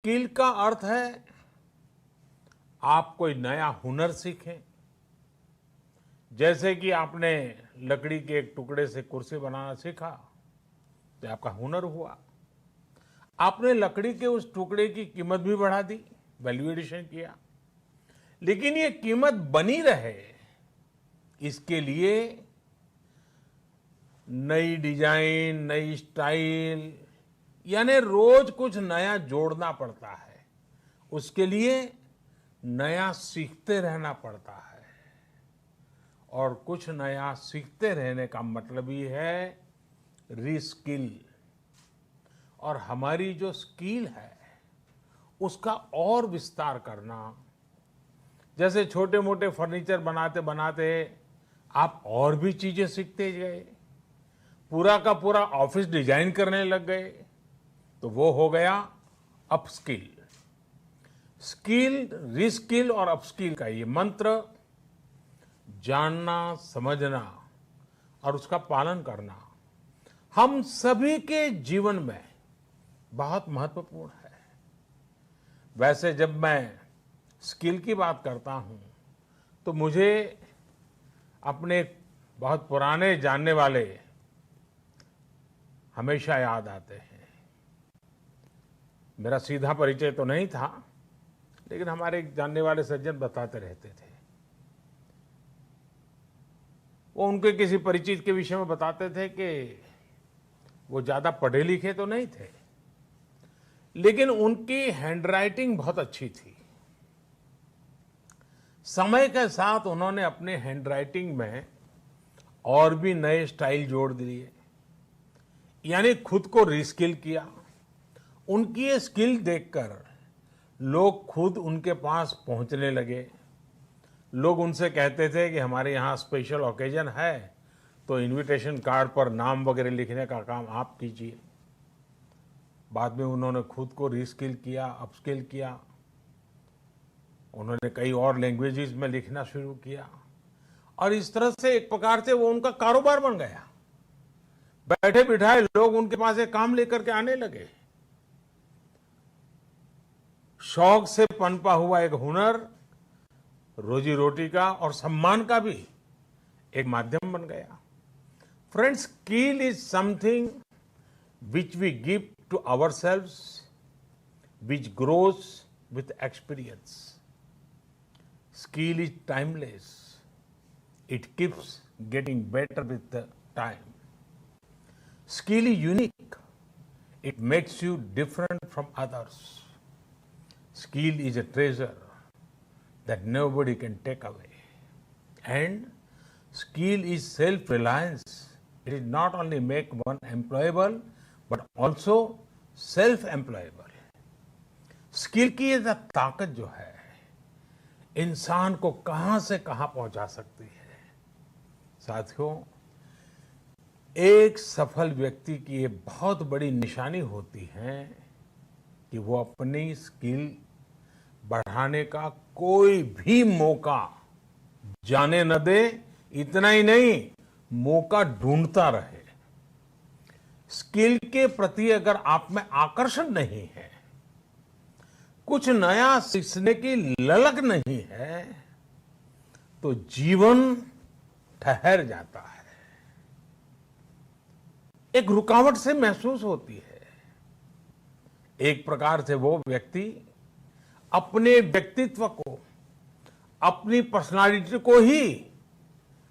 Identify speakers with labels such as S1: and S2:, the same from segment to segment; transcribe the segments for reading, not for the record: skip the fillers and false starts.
S1: Skill का अर्थ है आप कोई नया हुनर सीखें। जैसे कि आपने लकड़ी के एक टुकड़े से कुर्सी बनाना सीखा तो आपका हुनर हुआ। आपने लकड़ी के उस टुकड़े की कीमत भी बढ़ा दी, वैल्यू एडिशन किया, लेकिन ये कीमत बनी रहे इसके लिए नई डिजाइन, नई स्टाइल, यानी रोज कुछ नया जोड़ना पड़ता है। उसके लिए नया सीखते रहना पड़ता है और कुछ नया सीखते रहने का मतलब ही है रीस्किल। और हमारी जो स्किल है उसका और विस्तार करना। जैसे छोटे मोटे फर्नीचर बनाते बनाते आप और भी चीजें सीखते गए, पूरा का पूरा ऑफिस डिजाइन करने लग गए, तो वो हो गया अपस्किल। स्किल, रीस्किल और अपस्किल का ये मंत्र जानना, समझना और उसका पालन करना हम सभी के जीवन में बहुत महत्वपूर्ण है। वैसे जब मैं स्किल की बात करता हूं तो मुझे अपने बहुत पुराने जानने वाले हमेशा याद आते हैं। मेरा सीधा परिचय तो नहीं था, लेकिन हमारे एक जानने वाले सज्जन बताते रहते थे। वो उनके किसी परिचित के विषय में बताते थे कि वो ज्यादा पढ़े लिखे तो नहीं थे, लेकिन उनकी हैंडराइटिंग बहुत अच्छी थी। समय के साथ उन्होंने अपने हैंडराइटिंग में और भी नए स्टाइल जोड़ दिए, यानी खुद को रीस्किल किया। उनकी ये स्किल देखकर लोग खुद उनके पास पहुंचने लगे। लोग उनसे कहते थे कि हमारे यहाँ स्पेशल ओकेजन है तो इनविटेशन कार्ड पर नाम वगैरह लिखने का काम आप कीजिए। बाद में उन्होंने खुद को रीस्किल किया, अपस्किल किया। उन्होंने कई और लैंग्वेजेस में लिखना शुरू किया और इस तरह से एक प्रकार से वो उनका कारोबार बन गया। बैठे बिठाए लोग उनके पास एक काम लेकर के आने लगे। शौक से पनपा हुआ एक हुनर रोजी रोटी का और सम्मान का भी एक माध्यम बन गया। Friends, skill is something which we give to ourselves, which grows with experience. Skill is timeless. It keeps getting better with the time. Skill is unique. It makes you different from others. Skill is a treasure that nobody can take away. And skill is self-reliance. It is not only make one employable, but also self employable. Skill की ये ताकत जो है इंसान को कहां से कहां पहुंचा सकती है। साथियों, एक सफल व्यक्ति की ये बहुत बड़ी निशानी होती है कि वो अपनी स्किल बढ़ाने का कोई भी मौका जाने न दे। इतना ही नहीं, मौका ढूंढता रहे। स्किल के प्रति अगर आप में आकर्षण नहीं है, कुछ नया सीखने की ललक नहीं है, तो जीवन ठहर जाता है, एक रुकावट से महसूस होती है। एक प्रकार से वो व्यक्ति अपने व्यक्तित्व को, अपनी पर्सनालिटी को ही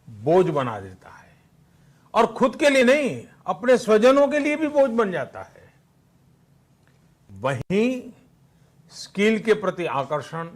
S1: बोझ बना देता है और खुद के लिए नहीं, अपने स्वजनों के लिए भी बोझ बन जाता है। वहीं स्किल के प्रति आकर्षण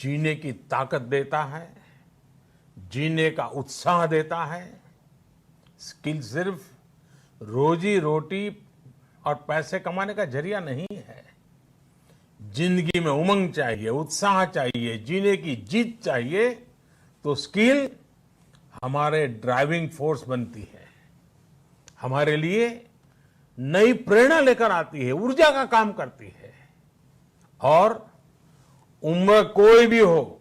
S1: जीने की ताकत देता है, जीने का उत्साह देता है। स्किल सिर्फ रोजी रोटी और पैसे कमाने का जरिया नहीं है। जिंदगी में उमंग चाहिए, उत्साह चाहिए, जीने की जीत चाहिए, तो स्किल हमारे ड्राइविंग फोर्स बनती है, हमारे लिए नई प्रेरणा लेकर आती है, ऊर्जा का काम करती है। और उम्र कोई भी हो,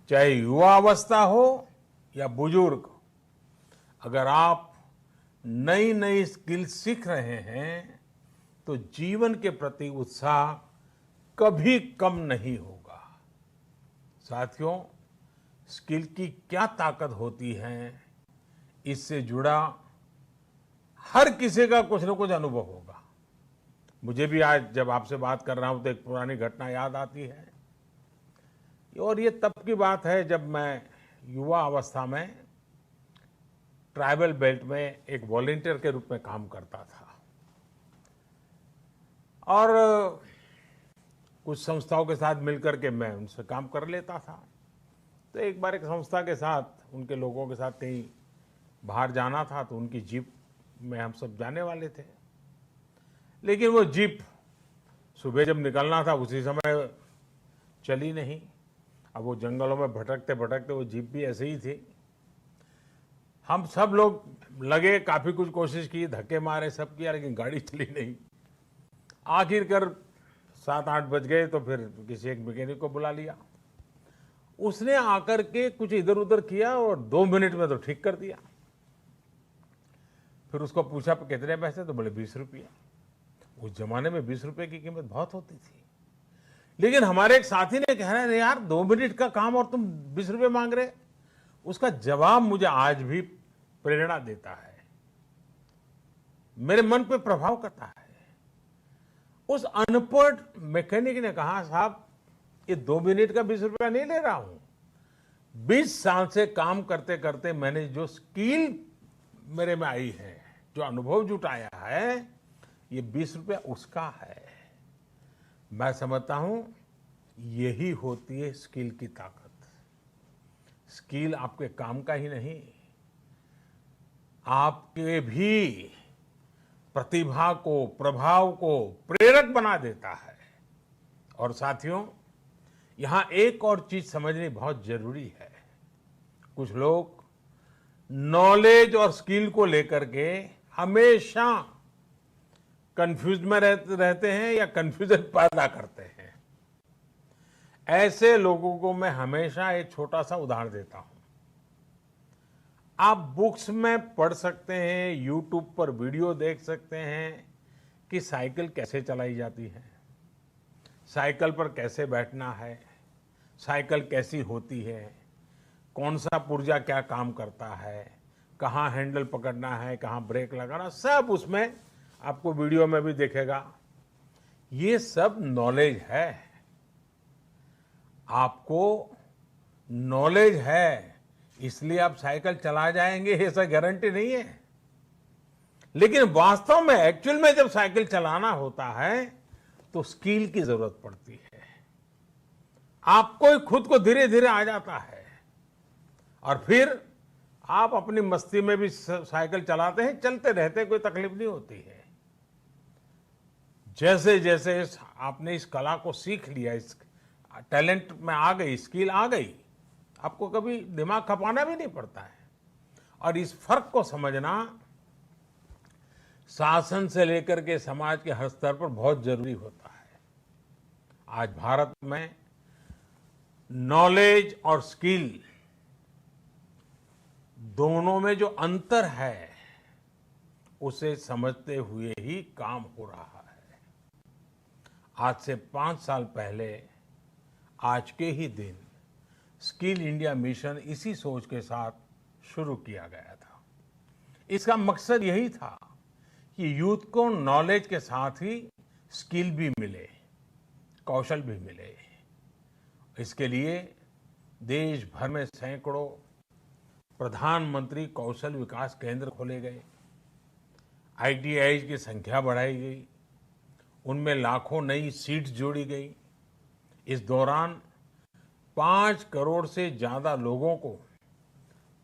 S1: चाहे युवा अवस्था हो या बुजुर्ग, अगर आप नई नई स्किल सीख रहे हैं तो जीवन के प्रति उत्साह कभी कम नहीं होगा। साथियों, स्किल की क्या ताकत होती है, इससे जुड़ा हर किसी का कुछ न कुछ अनुभव होगा। मुझे भी आज जब आपसे बात कर रहा हूं तो एक पुरानी घटना याद आती है, और ये तब की बात है जब मैं युवा अवस्था में ट्राइबल बेल्ट में एक वॉलंटियर के रूप में काम करता था। और कुछ संस्थाओं के साथ मिलकर के मैं उनसे काम कर लेता था। तो एक बार एक संस्था के साथ, उनके लोगों के साथ कहीं बाहर जाना था, तो उनकी जीप में हम सब जाने वाले थे। लेकिन वो जीप सुबह जब निकलना था उसी समय चली नहीं। अब वो जंगलों में भटकते भटकते वो जीप भी ऐसे ही थी। हम सब लोग लगे, काफी कुछ कोशिश की, धक्के मारे, सब किया, लेकिन गाड़ी चली नहीं। आखिरकार 7-8 बज गए तो फिर किसी एक मैकेनिक को बुला लिया। उसने आकर के कुछ इधर उधर किया और 2 मिनट में तो ठीक कर दिया। फिर उसको पूछा कितने पैसे, तो बोले 20 रुपया। उस जमाने में 20 रुपए की कीमत बहुत होती थी। लेकिन हमारे एक साथी ने कहा, अरे यार 2 मिनट का काम और तुम 20 रुपए मांग रहे। उसका जवाब मुझे आज भी प्रेरणा देता है, मेरे मन पे प्रभाव करता है। उस अनपढ़ मैकेनिक ने कहा, साहब ये 2 मिनट का 20 रुपया नहीं ले रहा हूं, 20 साल से काम करते करते मैंने जो स्किल मेरे में आई है, जो अनुभव जुटाया है, ये 20 रुपया उसका है। मैं समझता हूं यही होती है स्किल की ताकत। स्किल आपके काम का ही नहीं, आपके भी प्रतिभा को, प्रभाव को प्रेरक बना देता है। और साथियों, यहां एक और चीज समझनी बहुत जरूरी है। कुछ लोग नॉलेज और स्किल को लेकर के हमेशा कंफ्यूज में रहते हैं या कंफ्यूजन पैदा करते हैं। ऐसे लोगों को मैं हमेशा एक छोटा सा उदाहरण देता हूं। आप बुक्स में पढ़ सकते हैं, यूट्यूब पर वीडियो देख सकते हैं कि साइकिल कैसे चलाई जाती है, साइकिल पर कैसे बैठना है, साइकिल कैसी होती है, कौन सा पुर्जा क्या काम करता है, कहाँ हैंडल पकड़ना है, कहाँ ब्रेक लगाना, सब उसमें आपको वीडियो में भी दिखेगा। ये सब नॉलेज है। आपको नॉलेज है इसलिए आप साइकिल चला जाएंगे, ऐसा गारंटी नहीं है। लेकिन वास्तव में, एक्चुअल में जब साइकिल चलाना होता है तो स्किल की जरूरत पड़ती है। आपको खुद को धीरे धीरे आ जाता है और फिर आप अपनी मस्ती में भी साइकिल चलाते हैं, चलते रहते, कोई तकलीफ नहीं होती है। जैसे जैसे आपने इस कला को सीख लिया, इस टैलेंट में आ गई, स्किल आ गई, आपको कभी दिमाग खपाना भी नहीं पड़ता है। और इस फर्क को समझना शासन से लेकर के समाज के हर स्तर पर बहुत जरूरी होता है। आज भारत में नॉलेज और स्किल दोनों में जो अंतर है, उसे समझते हुए ही काम हो रहा है। आज से 5 साल पहले आज के ही दिन स्किल इंडिया मिशन इसी सोच के साथ शुरू किया गया था। इसका मकसद यही था कि यूथ को नॉलेज के साथ ही स्किल भी मिले, कौशल भी मिले। इसके लिए देश भर में सैकड़ों प्रधानमंत्री कौशल विकास केंद्र खोले गए, ITI की संख्या बढ़ाई गई, उनमें लाखों नई सीट्स जोड़ी गई। इस दौरान 5 करोड़ से ज्यादा लोगों को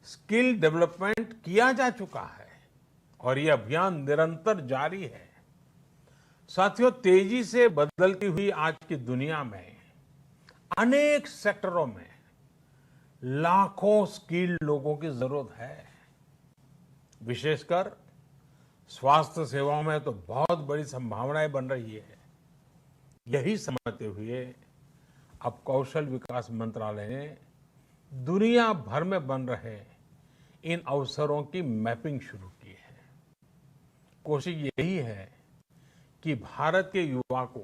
S1: स्किल डेवलपमेंट किया जा चुका है और ये अभियान निरंतर जारी है। साथियों, तेजी से बदलती हुई आज की दुनिया में अनेक सेक्टरों में लाखों स्किल्ड लोगों की जरूरत है। विशेषकर स्वास्थ्य सेवाओं में तो बहुत बड़ी संभावनाएं बन रही है। यही समझते हुए अब कौशल विकास मंत्रालय ने दुनिया भर में बन रहे इन अवसरों की मैपिंग शुरू की है। कोशिश यही है कि भारत के युवा को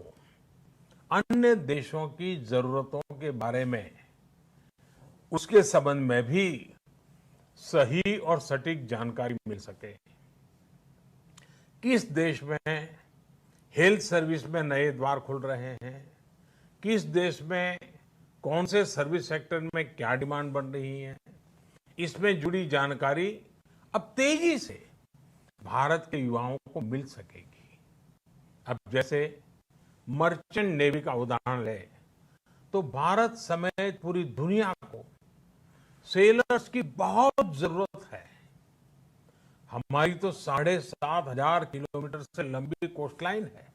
S1: अन्य देशों की जरूरतों के बारे में, उसके संबंध में भी सही और सटीक जानकारी मिल सके। किस देश में हेल्थ सर्विस में नए द्वार खुल रहे हैं, किस देश में कौन से सर्विस सेक्टर में क्या डिमांड बन रही है, इसमें जुड़ी जानकारी अब तेजी से भारत के युवाओं को मिल सकेगी। अब जैसे मर्चेंट नेवी का उदाहरण ले तो भारत समेत पूरी दुनिया को सेलर्स की बहुत जरूरत है। हमारी तो 7,500 किलोमीटर से लंबी कोस्टलाइन है।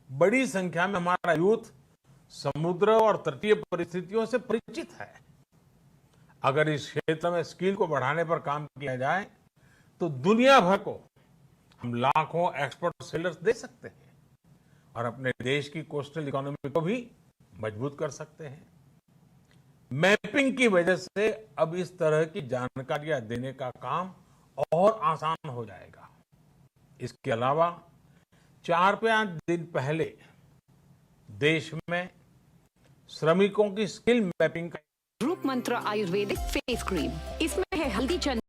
S1: बड़ी संख्या में हमारा यूथ समुद्र और तटीय परिस्थितियों से परिचित है। अगर इस क्षेत्र में स्किल को बढ़ाने पर काम किया जाए तो दुनिया भर को हम लाखों एक्सपर्ट सेलर्स दे सकते हैं और अपने देश की कोस्टल इकोनॉमी को भी मजबूत कर सकते हैं। मैपिंग की वजह से अब इस तरह की जानकारियां देने का काम और आसान हो जाएगा। इसके अलावा 4-5 दिन पहले देश में श्रमिकों की स्किल मैपिंग का
S2: रूप मंत्र आयुर्वेदिक फेस क्रीम, इसमें है हल्दी चंदन